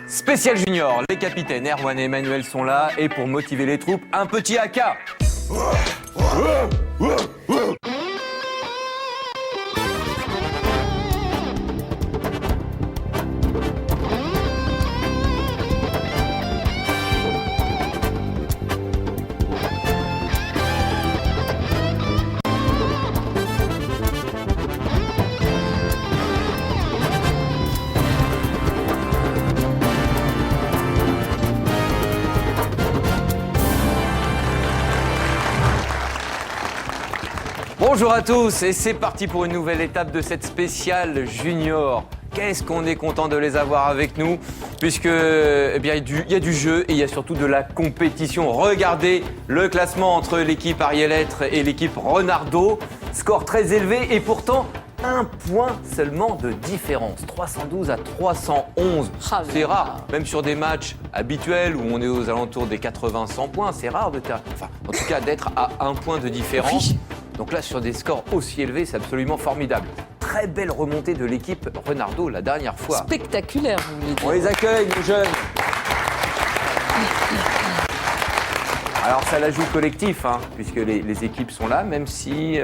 Spécial junior, les capitaines Erwan et Emmanuel sont là et pour motiver les troupes, un petit haka. Bonjour à tous et c'est parti pour une nouvelle étape de cette spéciale junior. Qu'est-ce qu'on est content de les avoir avec nous puisque il y a du jeu et il y a surtout de la compétition. Regardez le classement entre l'équipe Ariel Lettres et l'équipe Renardo. Score très élevé et pourtant un point seulement de différence. 312 à 311. C'est rare, même sur des matchs habituels où on est aux alentours des 80-100 points. C'est rare en tout cas d'être à un point de différence. Donc là, sur des scores aussi élevés, c'est absolument formidable. Très belle remontée de l'équipe Renardo la dernière fois. Spectaculaire, vous voulez dire. On les accueille, nos jeunes. Alors ça la joue collectif, puisque les équipes sont là, même si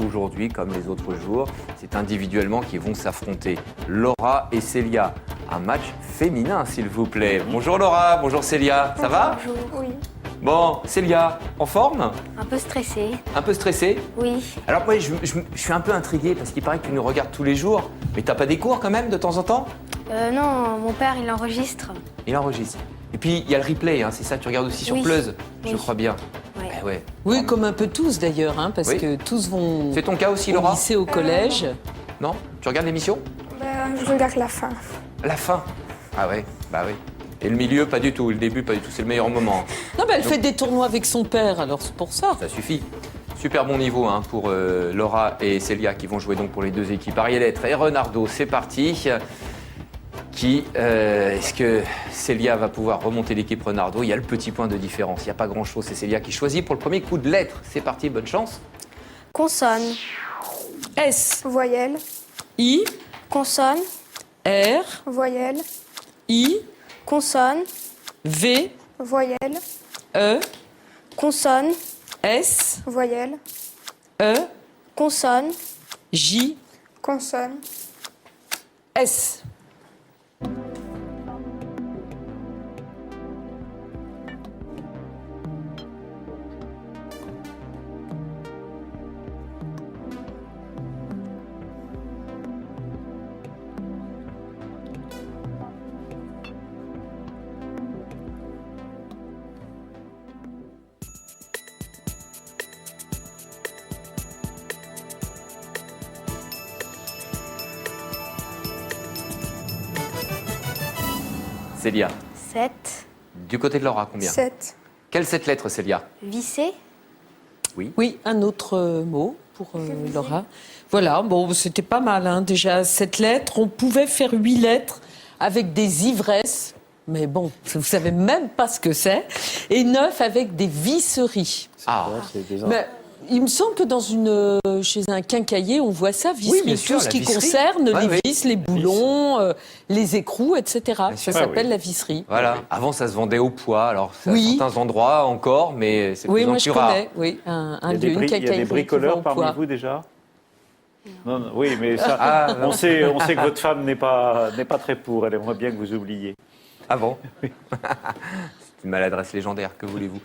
aujourd'hui, comme les autres jours, c'est individuellement qu'ils vont s'affronter. Laura et Célia, un match féminin, s'il vous plaît. Bonjour Laura, bonjour Célia, ça va? Bonjour, oui. Bon, Célia, en forme? Un peu stressée. Un peu stressée? Oui. Alors moi, je suis un peu intrigué parce qu'il paraît que tu nous regardes tous les jours. Mais t'as pas des cours quand même de temps en temps? Non, mon père, il enregistre. Il enregistre. Et puis, il y a le replay, c'est ça, tu regardes aussi sur Oui. Plus, je Oui. crois bien. Ouais. Eh ouais. Oui, comme un peu tous d'ailleurs, parce Oui. que tous vont C'est ton cas aussi, au Laura? lycée, au collège. Non? Tu regardes l'émission? Je regarde la fin. La fin? Ah ouais, bah oui. Et le milieu, pas du tout. Le début, pas du tout. C'est le meilleur moment. Non, elle fait des tournois avec son père, alors c'est pour ça. Ça suffit. Super bon niveau pour Laura et Célia qui vont jouer donc pour les deux équipes. Ariel Lettres et Renardo, c'est parti. Est-ce que Célia va pouvoir remonter l'équipe Renardo? Il y a le petit point de différence. Il n'y a pas grand-chose. C'est Célia qui choisit pour le premier coup de lettres. C'est parti, bonne chance. Consonne. S, Voyelle, I, Consonne. R, voyelle, I, Consonne. V, voyelle, E, Consonne. S, voyelle, E, Consonne. J, consonne, S. Célia. 7. Du côté de Laura, combien? 7, Quelle 7 lettres, Célia? Vissé. Oui, un autre mot pour Laura. Voilà, bon, c'était pas mal, déjà 7 lettres. On pouvait faire 8 lettres avec des ivresses, mais bon, vous savez même pas ce que c'est. Et 9 avec des visseries. Ah, Mais il me semble que chez un quincaillier, on voit ça, visserie. Oui, bien sûr, tout ce la qui visserie. concerne Ouais, les oui. vis, les boulons, les écrous, etc. sûr. Ça s'appelle la visserie. voilà. Avant, ça se vendait au poids. Alors, c'est Oui. à certains endroits encore, mais c'est de Oui, plus en moi plus je rare. connais, oui, un Il y a lieu, des une il y a quincaillerie des qui vend bricoleurs au parmi poids. vous déjà? Non, oui, mais ça, Ah, non. on sait que votre femme n'est pas très pour. Elle aimerait bien que vous oubliez. Ah bon? C'est une maladresse légendaire, que voulez-vous?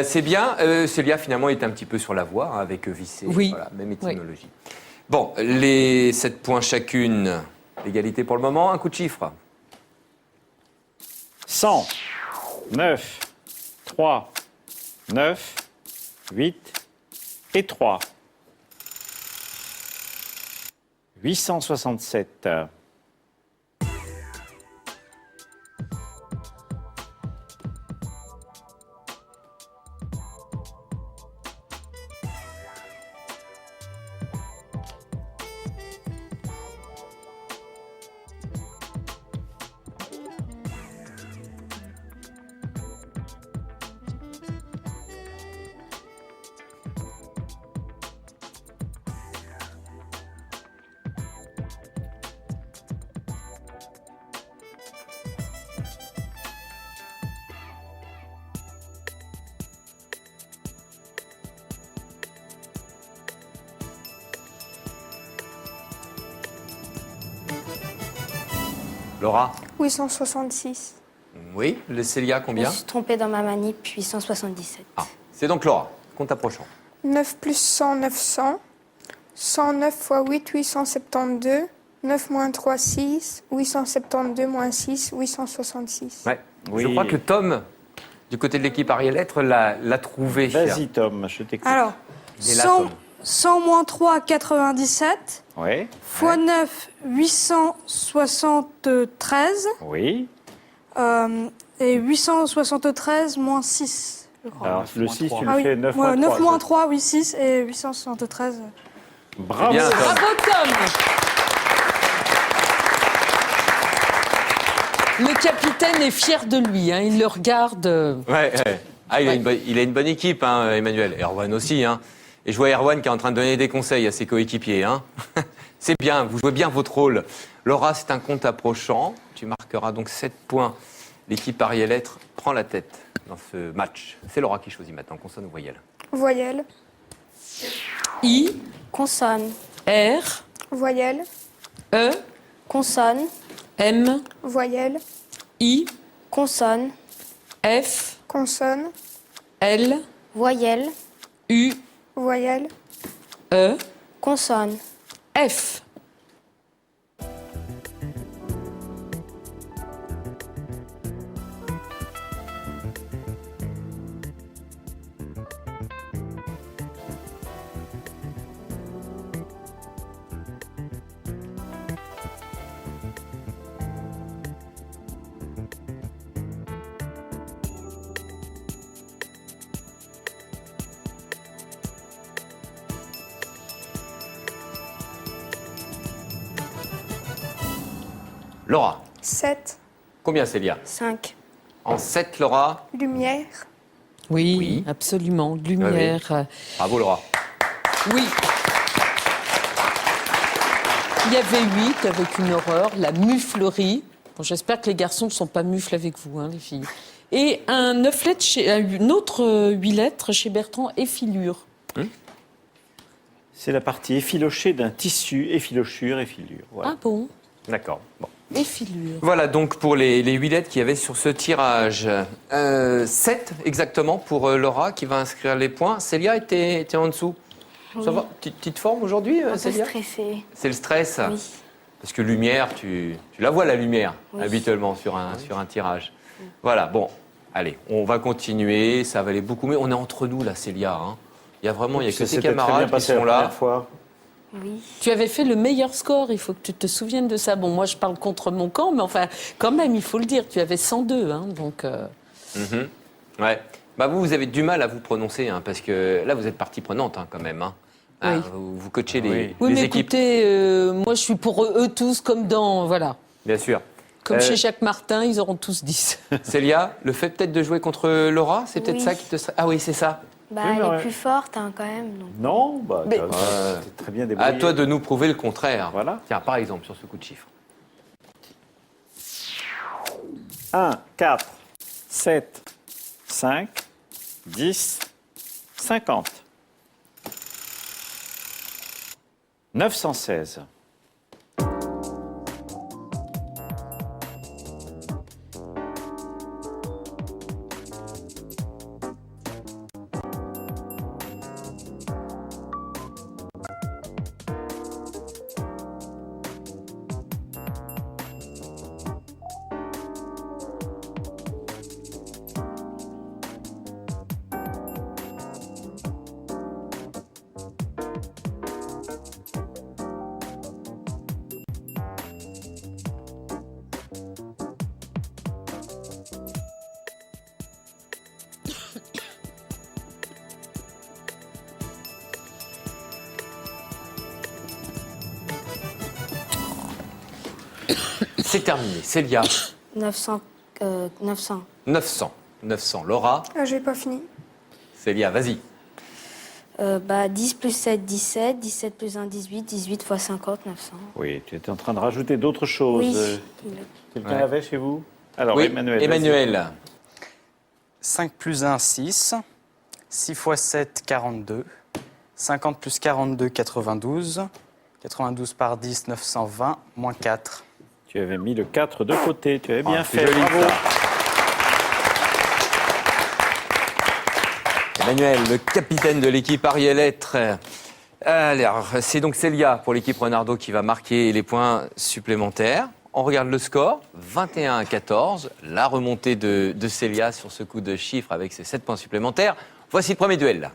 C'est bien, Célia finalement est un petit peu sur la voie, avec Vissé, Oui. voilà, même étymologie. Bon, les 7 points chacune, égalité pour le moment, un coup de chiffre. 100, 9, 3, 9, 8 et 3. 867. Laura? 866. Oui. Célia, Je combien? me suis trompée dans ma manip, 877. Ah, c'est donc Laura. Compte approchant. 9 plus 100, 900. 109 fois 8, 872. 9 moins 3, 6. 872 moins 6, 866. Ouais. Oui. Je crois que Tom, du côté de l'équipe Ariel Lettres, l'a trouvé. Vas-y, Tom, je t'écoute. Alors, Il est là, 100, Tom. 100 moins 3, 97. Oui, Fois 9, 873. oui. Et 873 moins 6, je crois. Alors, le 6, tu le Ah oui, fais 9 ouais, moins 9 3. moins 3, oui, 6 et 873. Bravo, Bien, Tom. Bravo Tom. Le capitaine est fier de lui, hein, il le regarde. Ouais. Ah, il a une bonne équipe, hein, Emmanuel. Erwan aussi. Hein. Et je vois Erwan qui est en train de donner des conseils à ses coéquipiers. Hein. C'est bien, vous jouez bien votre rôle. Laura, c'est un compte approchant. Tu marqueras donc 7 points. L'équipe Ariel Lettres prend la tête dans ce match. C'est Laura qui choisit maintenant, consonne ou voyelle. Voyelle. I, Consonne. R, Voyelle. E, Consonne. M, Voyelle. I, Consonne. F, Consonne. L, Voyelle. U, Voyelle. E, Consonne. F. Laura, 7. combien Célia? 5. En 7, Laura. Lumière. Oui, Oui. absolument. Lumière. Bravo Laura. Oui. Il y avait 8 avec une horreur, la muflerie. Bon, j'espère que les garçons ne sont pas mufles avec vous, hein, les filles. Et un 9 lettres une autre 8 lettres chez Bertrand, effilure. C'est la partie effilochée d'un tissu, effilochure, effilure. Voilà. Ah bon? D'accord. Bon. Effilure. Voilà donc pour les 8 lettres qu'il y avait sur ce tirage. 7 exactement pour Laura qui va inscrire les points. Célia était en dessous. Ça va? Petite forme aujourd'hui, Un peu Célia? stressée. C'est le stress? Oui. Parce que lumière, tu la vois la lumière Oui. habituellement sur un tirage. Voilà, bon, allez, on va continuer, ça va aller beaucoup mieux. On est entre nous là, Célia. Hein. Il y a vraiment, il y a que Ça tes s'était très bien camarades qui passé la sont là. première fois. Oui. Tu avais fait le meilleur score, il faut que tu te souviennes de ça. Bon, moi je parle contre mon camp, mais enfin, quand même, il faut le dire, tu avais 102, hein, donc... Mhm. Ouais. Bah vous avez du mal à vous prononcer, hein, parce que là, vous êtes partie prenante hein, quand même. Hein. Ah, Oui. vous coachez les Oui, mais équipes. écoutez, moi je suis pour eux tous comme dans... Voilà. Bien sûr. Comme chez Jacques Martin, ils auront tous 10. Célia, le fait peut-être de jouer contre Laura, c'est peut-être Oui. ça qui te... Ah oui, c'est ça. Bah, Oui, mais elle ouais. est plus forte hein, quand même. Donc. Non, bah, Mais- t'es très bien débrouillé. À toi de nous prouver le contraire. Voilà. Tiens, par exemple, sur ce coup de chiffre. 1, 4, 7, 5, 10, 50. 916. C'est terminé. Célia, 900. 900. 900. 900. Laura, Ah, j'ai pas fini. Célia, vas-y. Bah, 10 plus 7, 17. 17 plus 1, 18. 18 fois 50, 900. Oui, tu étais en train de rajouter d'autres choses. Oui. Quelqu'un Ouais. l'avait chez vous? Alors, Oui, Emmanuel. Emmanuel. 5 plus 1, 6. 6 fois 7, 42. 50 plus 42, 92. 92 par 10, 920, moins 4. Tu avais mis le 4 de côté. Tu avais bien C'est fait. joli, Bravo. ça. Emmanuel, le capitaine de l'équipe Ariel Lettres. Alors, c'est donc Célia pour l'équipe Renardo qui va marquer les points supplémentaires. On regarde le score, 21-14. La remontée de Célia sur ce coup de chiffre avec ses 7 points supplémentaires. Voici le premier duel.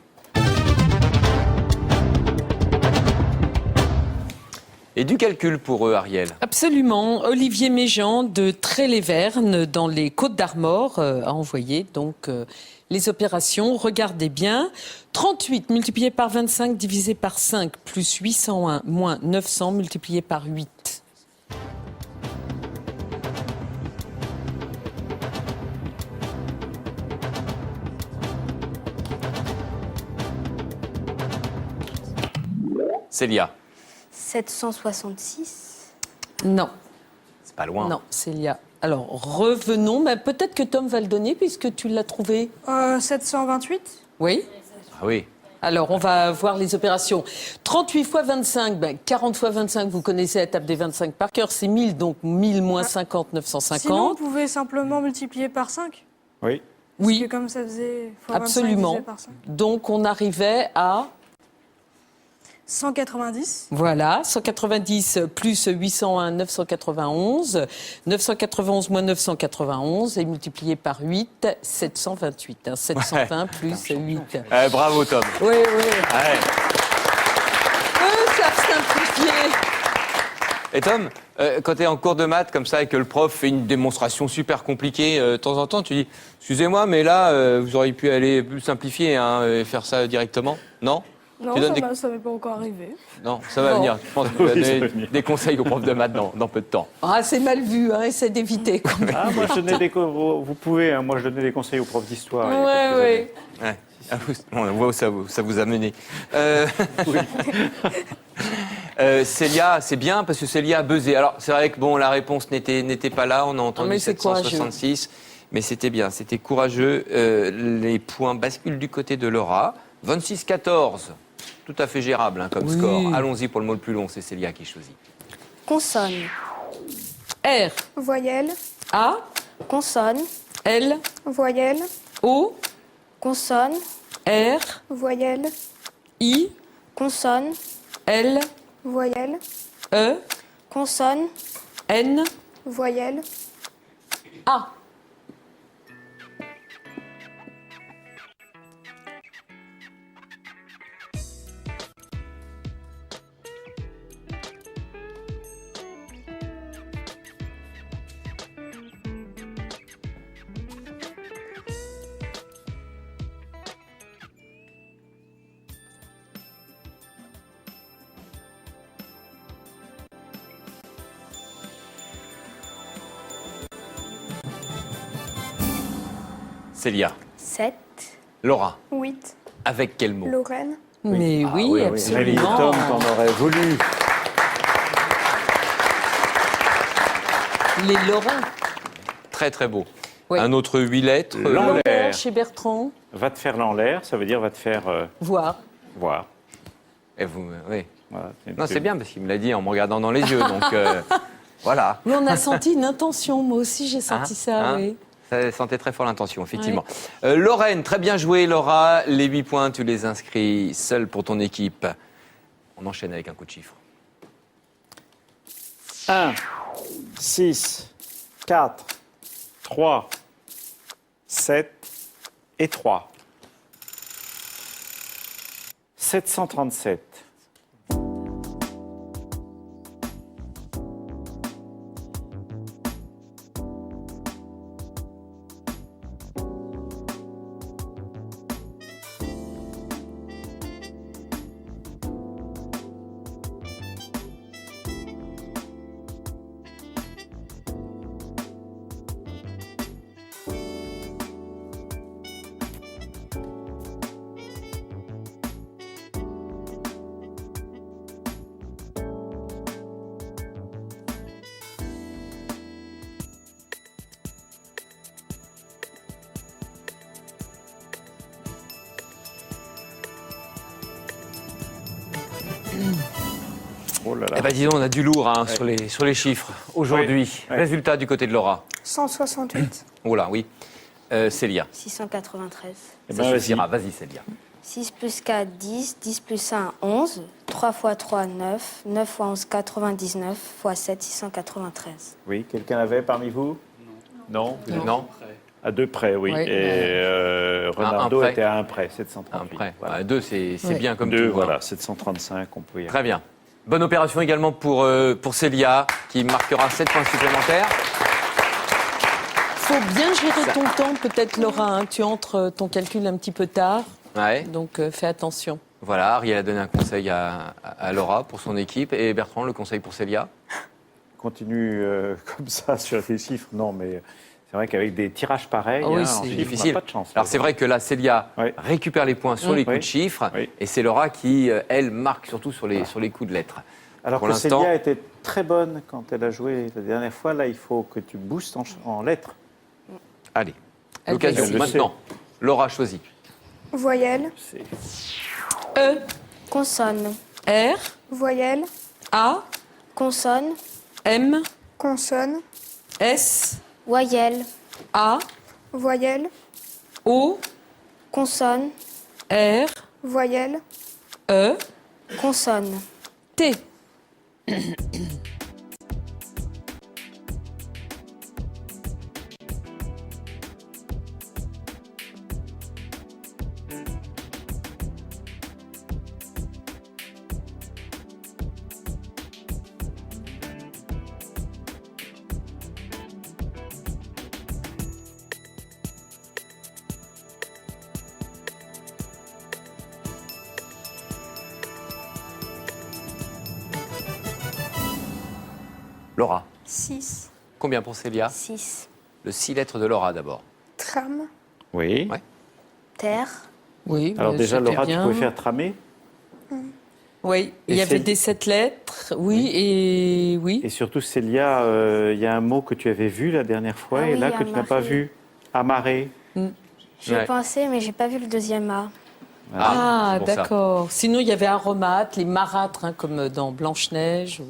Et du calcul pour eux, Ariel. Absolument. Olivier Méjean de Tré-les-Vernes dans les Côtes-d'Armor a envoyé donc les opérations. Regardez bien. 38 multiplié par 25 divisé par 5 plus 801 moins 900 multiplié par 8. Célia, 766. Non, c'est pas loin. non, Célia. Alors, revenons. Ben, peut-être que Tom va le donner puisque tu l'as trouvé. 728. Oui. Ah oui. Alors, on va voir les opérations. 38 fois 25, ben, 40 fois 25, vous connaissez la table des 25 par cœur, c'est 1000, donc 1000 moins 50, 950. Sinon, vous pouvez simplement multiplier par 5. Oui. Parce Oui, que comme ça faisait fois 25 absolument. divisé par 5. Donc, on arrivait à, 190. voilà, 190 plus 801, 991. 991 moins 991 et multiplié par 8, 728. Hein, 720 plus 8. Bravo, Tom. Oui, oui. Ouais. Eux savent simplifier. Et Tom, quand tu es en cours de maths comme ça et que le prof fait une démonstration super compliquée, de temps en temps, tu dis « Excusez-moi, mais là, vous auriez pu aller plus simplifier hein, et faire ça directement ?» Non? Non, Tu donnes ça m'est pas encore arrivé. Non, ça va Non. venir. Je pense que tu vas Oui, ça donner va venir. des conseils aux profs de maths dans peu de temps. Ah, c'est mal vu, hein, essaie d'éviter. Quand même. Ah, moi, je donnais vous pouvez, hein, moi, je donnais des conseils aux profs d'histoire. il y a Ouais, quelques ouais. Ouais. Ah, on voit où ça vous a mené. Célia, c'est bien parce que Célia a buzzé. Alors, c'est vrai que bon, la réponse n'était pas là. On a entendu mais c'est 766. Mais c'était bien, c'était courageux. Les points basculent du côté de Laura. 26-14. Tout à fait gérable hein, comme Oui. score. Allons-y pour le mot le plus long. C'est Célia qui choisit. Consonne. R, Voyelle, A, Consonne. L, voyelle, O, Consonne. R, voyelle, I, Consonne. L, voyelle, E, Consonne. N, voyelle, A. Célia. 7. Laura. 8, Avec quel mot? Lorraine, Mais Ah oui, oui, oui. Rémi absolument. Tom, t'en aurais voulu. Les Lorrains. Très très beau. Oui. Un autre 8 lettres. L'envers. L'envers chez Bertrand. Va te faire l'envers, ça veut dire va te faire Voir. voir. Et vous, oui. Voilà. Non, c'est bien parce qu'il me l'a dit en me regardant dans les yeux. Donc voilà. Mais on a senti une intention. Moi aussi, j'ai senti ça, Hein oui. Ça sentait très fort l'intention, effectivement. Lorraine, très bien joué, Laura. Les 8 points, tu les inscris seul pour ton équipe. On enchaîne avec un coup de chiffre. 1, 6, 4, 3, 7 et 3. 737. Oh là là. Eh ben, dis donc, on a du lourd hein, sur les chiffres aujourd'hui. Ouais. Résultat du côté de Laura. 168. Oh là, oui. Célia. 693. Eh Ça ben, suffira. Vas-y, Célia. 6 plus 4, 10. 10 plus 1, 11. 3 fois 3, 9. 9 fois 11, 99. Fois 7, 693. Oui, quelqu'un l'avait parmi vous? Non. Non. À 2 près, oui. Oui. Et Renardo un près. était à 1 près, Un 738. prêt. Voilà. 2, c'est Ouais. bien comme 2, tout. hein. voilà, 735, on peut y aller. Très bien. Bonne opération également pour Célia, qui marquera 7 points supplémentaires. Faut bien gérer ton temps, peut-être, Laura. Hein. Tu entres ton calcul un petit peu tard, Ouais. donc fais attention. Voilà, Ariel a donné un conseil à Laura pour son équipe. Et Bertrand, le conseil pour Célia. Continue comme ça sur les chiffres, non, mais c'est vrai qu'avec des tirages pareils, Ah oui, en c'est chiffres, difficile. on n'a pas de chance. Alors c'est vrai que là, Célia Oui. récupère les points sur les coups Oui. de chiffres. Oui. Et c'est Laura qui, elle, marque surtout sur les coups de lettres. Alors Pour que l'instant- Célia était très bonne quand elle a joué la dernière fois, là, il faut que tu boostes en lettres. Allez, Elle l'occasion elle le maintenant. Laura choisit. Voyelle, C'est E, Consonne. R, voyelle, A, Consonne. M, consonne, S, Voyelle. A, voyelle, O, Consonne. R, voyelle, E, Consonne. T. Laura. 6. Combien pour Célia? 6. Le 6 lettres de Laura d'abord. Tram, Oui. Ouais. Terre. Oui, Alors mais déjà, c'était Laura, tu bien. pouvais faire tramer. Oui, il Et y avait c'est- des 7 lettres, oui, et oui. Et surtout, Célia, il y a un mot que tu avais vu la dernière fois Ah et oui, là que tu n'as pas amarrer. vu. Amarrer. J'ai Ouais. pensé, mais j'ai pas vu le deuxième A. Ah, c'est pour ça. d'accord. Sinon, il y avait aromate, les marâtres, hein, comme dans Blanche-Neige.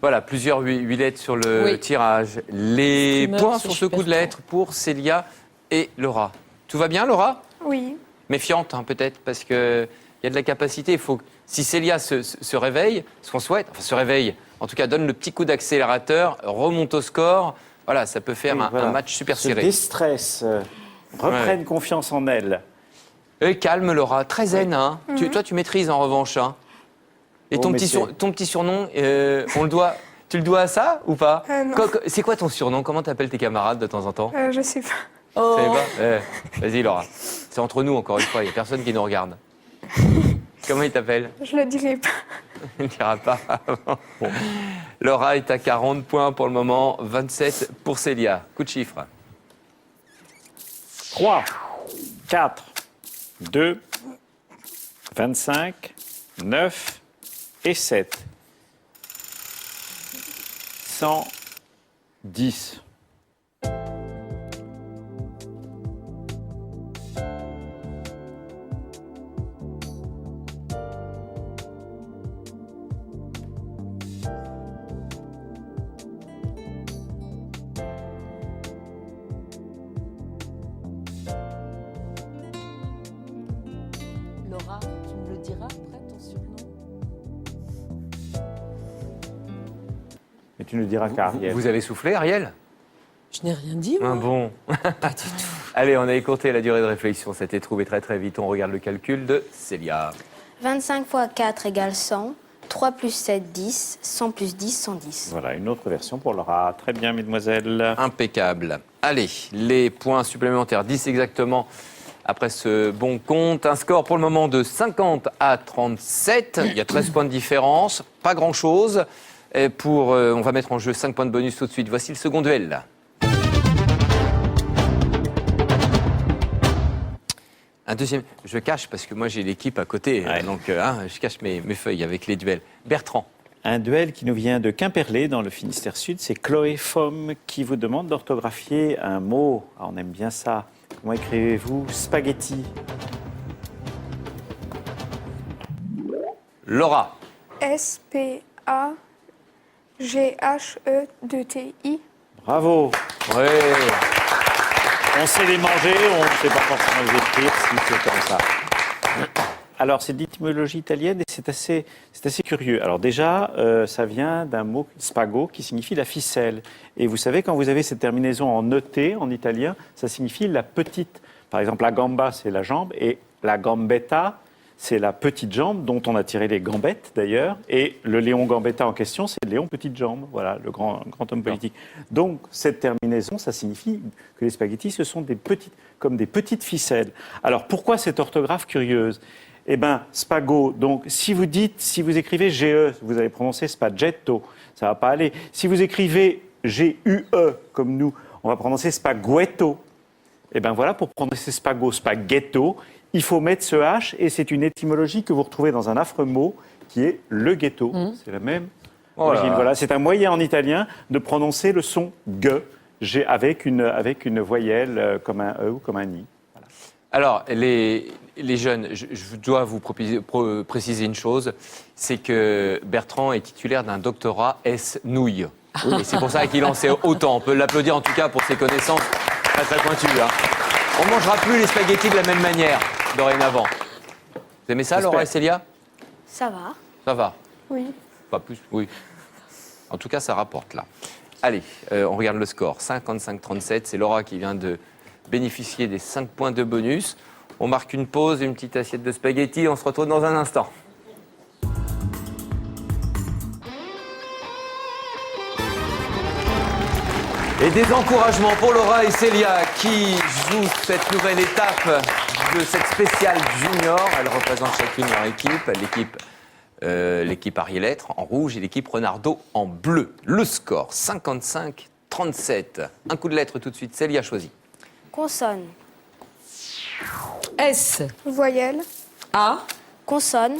Voilà, plusieurs 8 lettres sur le Oui. tirage. Les Streamer points sur sur ce coup de Bertrand. lettres pour Célia et Laura. Tout va bien, Laura? oui. Méfiante, hein, peut-être, parce qu'il y a de la capacité. Il faut que, si Célia se réveille, ce qu'on souhaite, enfin se réveille, en tout cas donne le petit coup d'accélérateur, remonte au score, voilà, ça peut faire Oui, un voilà. match super Se serré. déstresse, reprenne confiance en elle. Et calme, Laura, très zen. Hein. Toi, tu maîtrises en revanche. Hein. Et Oh, ton mais petit, c'est- ton petit surnom, tu le dois à ça ou pas? Non. C'est quoi ton surnom? Comment t'appelles tes camarades de temps en temps? Je sais pas. Tu savais pas? Vas-y, Laura. C'est entre nous, encore une fois. Il n'y a personne qui nous regarde. Comment il t'appelle? Je le dirai pas. Il ne dira pas. Bon. Laura est à 40 points pour le moment, 27 pour Célia. Coup de chiffre. 3, 4, 2, 25, 9 et 7. 110. Laura, tu me le diras après, ton surnom? Et tu ne diras qu'à Ariel. Vous avez soufflé, Ariel? Je n'ai rien dit, moi. Ah bon. Pas du tout. Allez, on a écourté la durée de réflexion. C'était trouvé très très vite. On regarde le calcul de Célia. 25 fois 4 égale 100. 3 plus 7, 10. 100 plus 10, 110. Voilà, une autre version pour Laura. Très bien, mesdemoiselles. Impeccable. Allez, les points supplémentaires, 10 exactement après ce bon compte. Un score pour le moment de 50 à 37. Il y a 13 points de différence, pas grand-chose. Et on va mettre en jeu 5 points de bonus tout de suite. Voici le second duel. Un deuxième. Je cache parce que moi j'ai l'équipe à côté. Ouais. Donc je cache mes feuilles avec les duels. Bertrand. Un duel qui nous vient de Quimperlé, dans le Finistère Sud. C'est Chloé Fomm qui vous demande d'orthographier un mot. Ah, on aime bien ça. Comment écrivez-vous spaghetti? Laura. S-P-A-G-H-E-2-T-I. Bravo. Ouais. On sait les manger, on ne sait pas forcément les écrire, si c'est comme ça. Alors, c'est de l'étymologie italienne et c'est assez curieux. Alors déjà, ça vient d'un mot spago qui signifie la ficelle. Et vous savez, quand vous avez cette terminaison en ET en italien, ça signifie la petite. Par exemple, la gamba, c'est la jambe, et la gambetta, c'est la petite jambe dont on a tiré les gambettes d'ailleurs. Et le Léon Gambetta en question, c'est Léon Petite Jambe, voilà, le grand homme politique. Donc, cette terminaison, ça signifie que les spaghettis, ce sont comme des petites ficelles. Alors, pourquoi cette orthographe curieuse ? Eh bien, spago, donc si vous écrivez GE, vous allez prononcer spaghetto, ça ne va pas aller. Si vous écrivez GUE, comme nous, on va prononcer spaghetto. Eh bien voilà, pour prononcer spago, spaghetto, il faut mettre ce H, et c'est une étymologie que vous retrouvez dans un affreux mot qui est le ghetto. C'est la même origine. Voilà, c'est un moyen en italien de prononcer le son G avec une voyelle comme un E ou comme un I. Voilà. Alors, les jeunes, je dois vous préciser une chose, c'est que Bertrand est titulaire d'un doctorat S-nouilles. Et c'est pour ça qu'il en sait autant. On peut l'applaudir en tout cas pour ses connaissances très très pointues. Hein. On ne mangera plus les spaghettis de la même manière dorénavant. Vous aimez ça, Laura et Célia ? Ça va. Ça va. Oui. Pas plus, oui. En tout cas, ça rapporte là. Allez, on regarde le score. 55-37, c'est Laura qui vient de bénéficier des 5 points de bonus. On marque une pause, une petite assiette de spaghettis. On se retrouve dans un instant. Et des encouragements pour Laura et Célia qui jouent cette nouvelle étape de cette spéciale junior. Elles représentent chacune leur équipe. L'équipe Ariel-Lettres en rouge et l'équipe Renardo en bleu. Le score, 55-37. Un coup de lettre tout de suite. Célia choisit. Consonne. S, Voyelle. A, Consonne.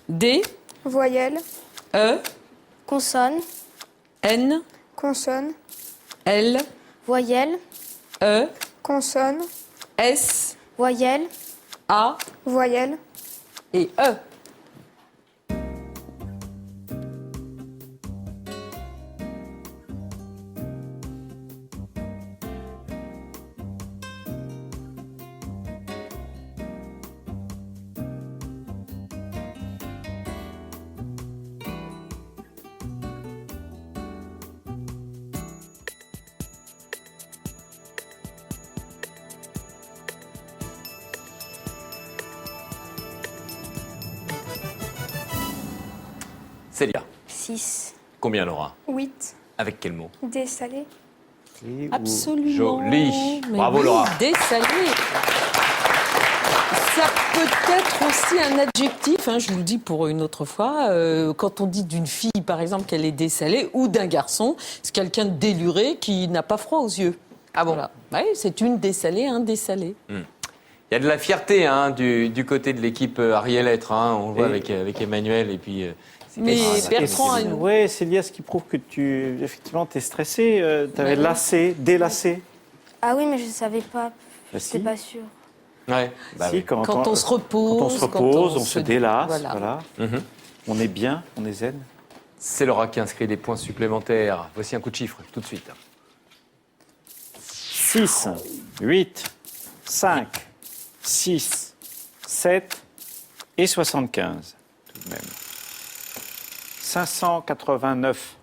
D, Voyelle. E, Consonne. N, Consonne. L, Voyelle. E, Consonne. S, Voyelle. A Voyelle. et E. Célia, 6. combien Laura? 8. Avec quel mot? Dessalé. Absolument. Joli. Mais Bravo, oui, Laura. Dessalé. Ça peut être aussi un adjectif, hein, je vous le dis pour une autre fois, quand on dit d'une fille, par exemple, qu'elle est dessalée, ou d'un garçon, c'est quelqu'un de déluré qui n'a pas froid aux yeux. Ah bon? Voilà. Ouais, c'est une dessalée, un dessalé. Il y a de la fierté hein, du côté de l'équipe Ariel-Lettres. Hein, on le voit Et- avec Emmanuel et puis... Mais Bertrand a une... Oui, Célia, ce qui prouve que effectivement, tu es stressée. Tu avais lacé, délacé. Ah oui, mais je ne savais pas. Bah Je si. n'étais pas sûre. Ouais, bah Si, oui. Quand on se repose, quand on se repose, on se délace. Voilà. Mhm. On est bien, on est zen. C'est Laura qui inscrit des points supplémentaires. Voici un coup de chiffre, tout de suite. 6, 8, 5, 6, 7 et 75, tout de même. 589.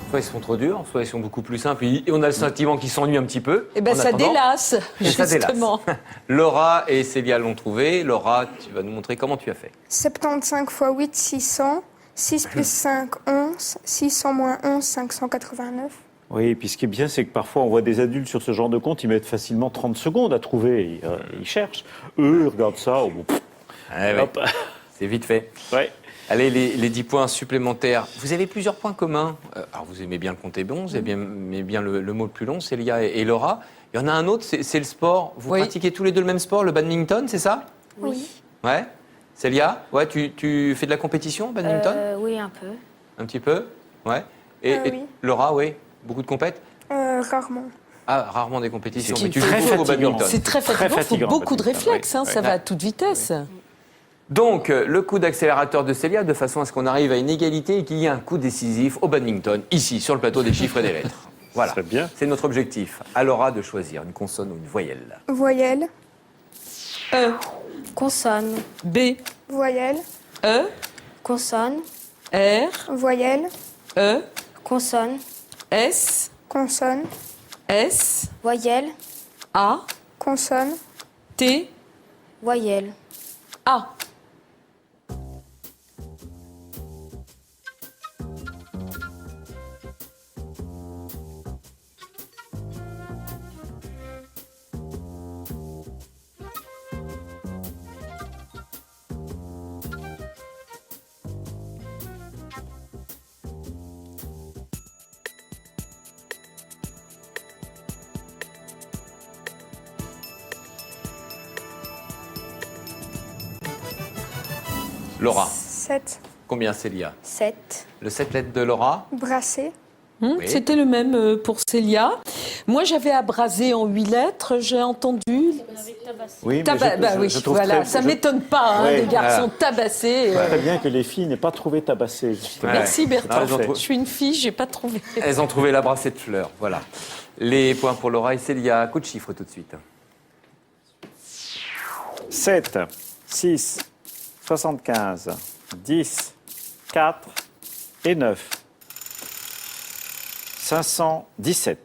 Soit ils sont trop durs, soit ils sont beaucoup plus simples. Et on a le sentiment qu'ils s'ennuient un petit peu. Eh ben, En ça attendant, délace, et ça délace. justement. Laura et Célia l'ont trouvé. Laura, tu vas nous montrer comment tu as fait. 75 x 8, 600. 6 plus 5, 11. 600 moins 11, 589. Oui, et puis ce qui est bien, c'est que parfois on voit des adultes sur ce genre de compte, ils mettent facilement 30 secondes à trouver, ils cherchent. Eux, ils regardent ça, bon, pff, Ouais, ouais. hop. C'est vite fait. Ouais. Allez, les 10 points supplémentaires. Vous avez plusieurs points communs. Alors, vous aimez bien le compte bon, vous aimez bien le mot le plus long, Célia et Laura. Il y en a un autre, c'est le sport. Vous Oui. pratiquez tous les deux le même sport, le badminton, c'est ça? Oui. Ouais. Célia, ouais, tu fais de la compétition au badminton? Oui, un peu. Un petit peu? Ouais. Et Oui. Laura, oui. Beaucoup de compètes? Rarement. Ah, rarement des compétitions. C'est Mais tu très joues beaucoup au fatigant. badminton. C'est très Très fatigant, il faut fatigant, beaucoup de badminton, réflexes, hein, oui. ça Ouais. va à toute vitesse. Donc, le coup d'accélérateur de Célia, de façon à ce qu'on arrive à une égalité et qu'il y ait un coup décisif au badminton, ici, sur le plateau des chiffres et des lettres. Voilà, Très bien. c'est notre objectif. À Laura de choisir une consonne ou une voyelle. Voyelle. E, Consonne. B, Voyelle. E, Consonne. R, Voyelle. E, Consonne. S, Consonne. S, Voyelle. A, Consonne. T, Voyelle. A. Laura, 7. combien Célia? 7. Le 7 lettres de Laura? Brassé. Oui. C'était le même pour Célia. Moi, j'avais abrasé en 8 lettres, j'ai entendu. Oui, mais Bah oui, je trouve voilà, très, ça m'étonne pas, hein, Ouais. des garçons tabassés. très bien que les filles n'aient pas trouvé tabassé, justement. Ouais. Merci Bertrand. Ah, elles ont Je trouvé- suis une fille, j'ai pas trouvé. Elles ont trouvé la brassée de fleurs, voilà. Les points pour Laura et Célia. Coup de chiffre tout de suite. 7, 6, 75, 10, 4 et 9. 517.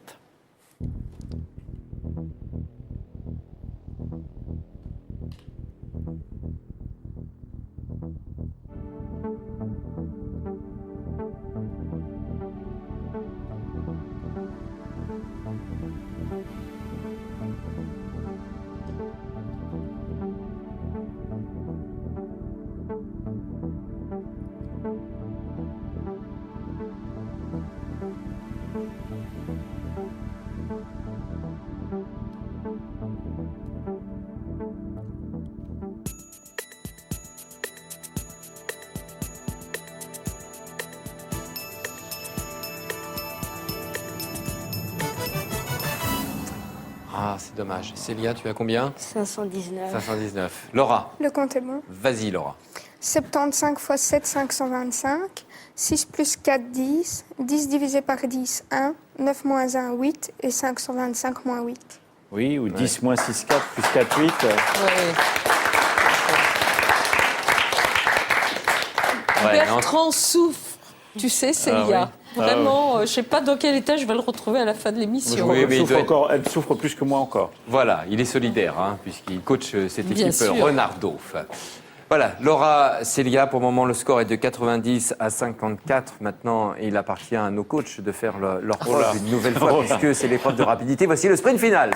Ah, c'est dommage. Célia, tu as combien? 519. 519. Laura, Le compte est bon. vas-y Laura. 75 x 7, 525. 6 plus 4, 10. 10 divisé par 10, 1. 9 moins 1, 8. Et 525 moins 8. Oui, ou 10 moins 6, 4, plus 4, 8. Ouais, non, Bertrand souffre, tu sais, Célia. oui. Vraiment, je sais pas dans quel état je vais le retrouver à la fin de l'émission. Oui, mais il doit être- Elle souffre plus que moi encore. Voilà, il est solidaire, hein, puisqu'il coach cette Bien équipe sûr. Renardo. Voilà, Laura, Célia, pour le moment, le score est de 90 à 54. Maintenant, il appartient à nos coachs de faire leur preuve là. une nouvelle fois, Oh là. puisque c'est l'épreuve de rapidité. Voici le sprint final.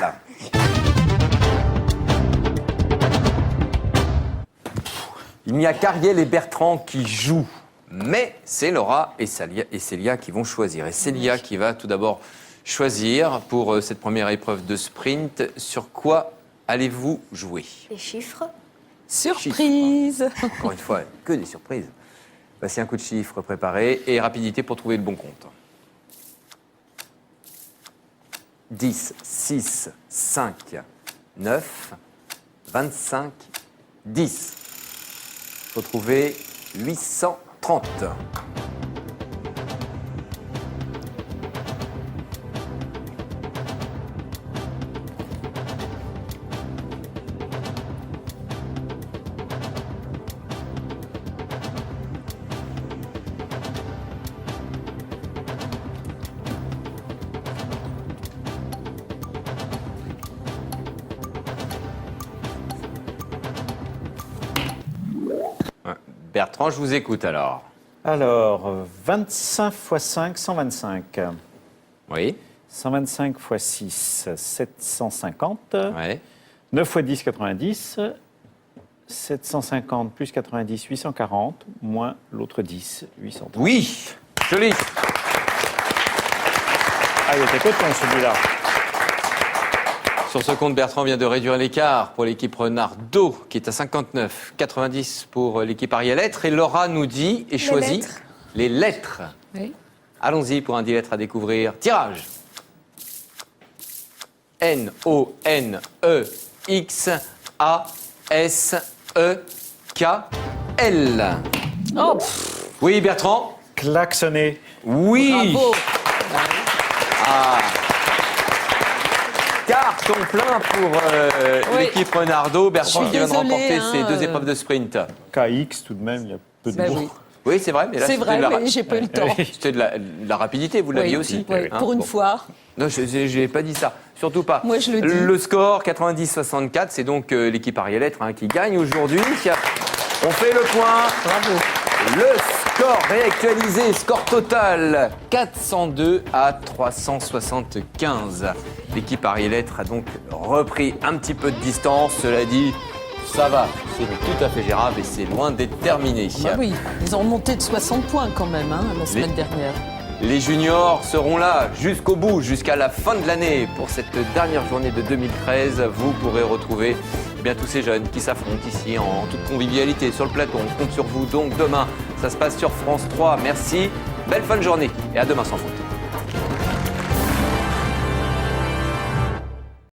Il n'y a qu'Ariel et Bertrand qui jouent, mais c'est Laura et Célia qui vont choisir. Et Célia qui va tout d'abord choisir pour cette première épreuve de sprint. Sur quoi allez-vous jouer? Les chiffres. Surprise. Encore une fois, que des surprises. Voici un coup de chiffre préparé et rapidité pour trouver le bon compte. 10, 6, 5, 9, 25, 10. Il faut trouver 830. Ouais. Bertrand, je vous écoute alors. Alors, 25 x 5, 125. Oui. 125 x 6, 750. Ouais. 9 x 10, 90. 750 plus 90, 840, moins l'autre 10, 830. Oui, joli. Ah, il était coton celui-là. Sur ce compte, Bertrand vient de réduire l'écart pour l'équipe Renardo, qui est à 59, 90 pour l'équipe Ariel-Lettres. Et Laura nous dit et choisit lettres. les lettres. Oui. Allons-y pour un 10 lettres à découvrir. Tirage. N-O-N-E-X-A-S-E-K-L. Oh, Oui, Bertrand. Klaxonner. Oui. bravo. Carton plein pour Oui. l'équipe Renardo. Bertrand Je suis qui vient de désolée, remporter hein, ses 2 épreuves de sprint. KX, tout de même, il y a peu de Bah mots. oui. Oui, c'est vrai, mais là, C'est c'était vrai, de la, mais j'ai pas eu le temps. c'était de la rapidité, vous l'aviez Oui, aussi. oui, Hein, pour une bon. fois. Non, je n'ai pas dit ça, surtout pas. Moi, je le dis. Le score 90-64, c'est donc l'équipe Ariel-Lettres qui gagne aujourd'hui. On fait le point. Bravo. Le score réactualisé, score total 402 à 375. L'équipe Ariel-Lettres a donc repris un petit peu de distance. Cela dit, ça va, c'est tout à fait gérable et c'est loin d'être terminé. Bah oui, ils ont remonté de 60 points quand même la semaine dernière. Les juniors seront là jusqu'au bout, jusqu'à la fin de l'année. Pour cette dernière journée de 2013, vous pourrez retrouver tous ces jeunes qui s'affrontent ici en toute convivialité sur le plateau. On compte sur vous donc demain. Ça se passe sur France 3. Merci, belle fin de journée et à demain sans faute.